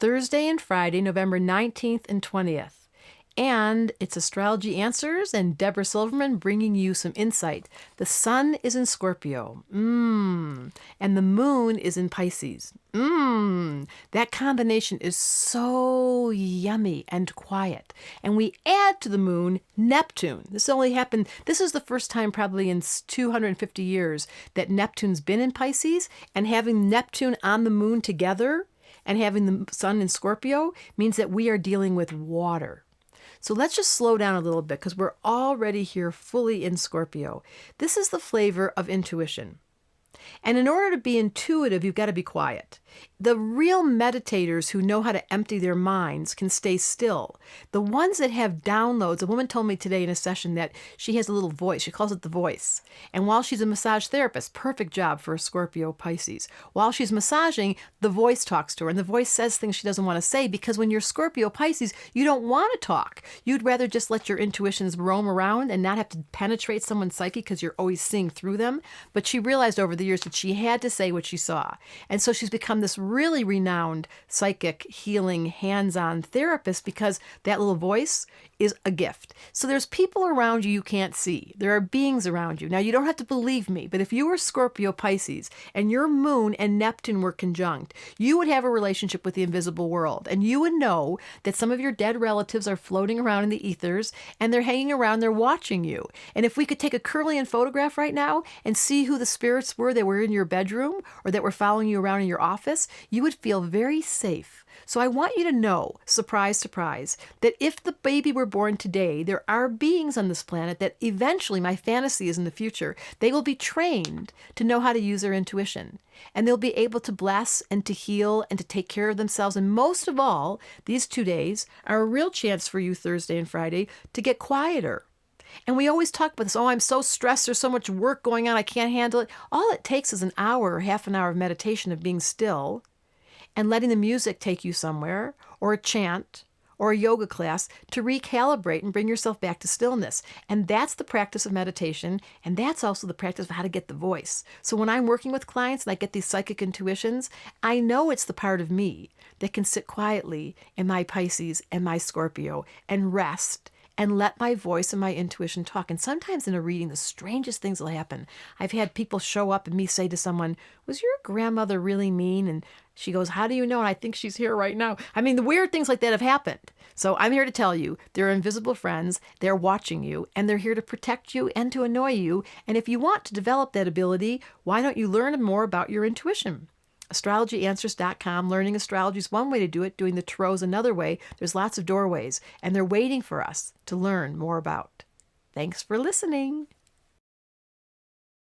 Thursday and Friday, November 19th and 20th. And it's Astrology Answers and Debra Silverman bringing you some insight. The sun is in Scorpio. And the moon is in Pisces. That combination is so yummy and quiet. And we add to the moon Neptune. This is the first time probably in 250 years that Neptune's been in Pisces, and having Neptune on the moon together and having the sun in Scorpio means that we are dealing with water. So let's just slow down a little bit because we're already here fully in Scorpio. This is the flavor of intuition. And in order to be intuitive, you've got to be quiet. The real meditators who know how to empty their minds can stay still. The ones that have downloads, a woman told me today in a session that she has a little voice. She calls it the voice. And while she's a massage therapist, perfect job for a Scorpio Pisces. While she's massaging, the voice talks to her. And the voice says things she doesn't want to say because when you're Scorpio Pisces, you don't want to talk. You'd rather just let your intuitions roam around and not have to penetrate someone's psyche because you're always seeing through them. But she realized over the years that she had to say what she saw. And so she's become this really renowned psychic healing hands-on therapist because that little voice is a gift. So there's people around you can't see. There are beings around you. Now, you don't have to believe me, but if you were Scorpio Pisces and your moon and Neptune were conjunct, you would have a relationship with the invisible world. And you would know that some of your dead relatives are floating around in the ethers and they're hanging around, they're watching you. And if we could take a Kirlian photograph right now and see who the spirits were that were in your bedroom or that were following you around in your office, you would feel very safe. So I want you to know, surprise, surprise, that if the baby were born today, there are beings on this planet that eventually, my fantasy is in the future, they will be trained to know how to use their intuition. And they'll be able to bless and to heal and to take care of themselves. And most of all, these 2 days are a real chance for you, Thursday and Friday, to get quieter. And we always talk about this, I'm so stressed, there's so much work going on, I can't handle it. All it takes is an hour or half an hour of meditation of being still and letting the music take you somewhere, or a chant, or a yoga class to recalibrate and bring yourself back to stillness. And that's the practice of meditation, and that's also the practice of how to get the voice. So when I'm working with clients and I get these psychic intuitions, I know it's the part of me that can sit quietly in my Pisces and my Scorpio and rest and let my voice and my intuition talk. And sometimes in a reading, the strangest things will happen. I've had people show up and me say to someone, was your grandmother really mean? And she goes, how do you know? And I think she's here right now. I mean, the weird things like that have happened. So I'm here to tell you, they're invisible friends. They're watching you, and they're here to protect you and to annoy you. And if you want to develop that ability, why don't you learn more about your intuition? astrologyanswers.com. Learning astrology is one way to do it. Doing the tarot is another way. There's lots of doorways, and they're waiting for us to learn more about. Thanks for listening.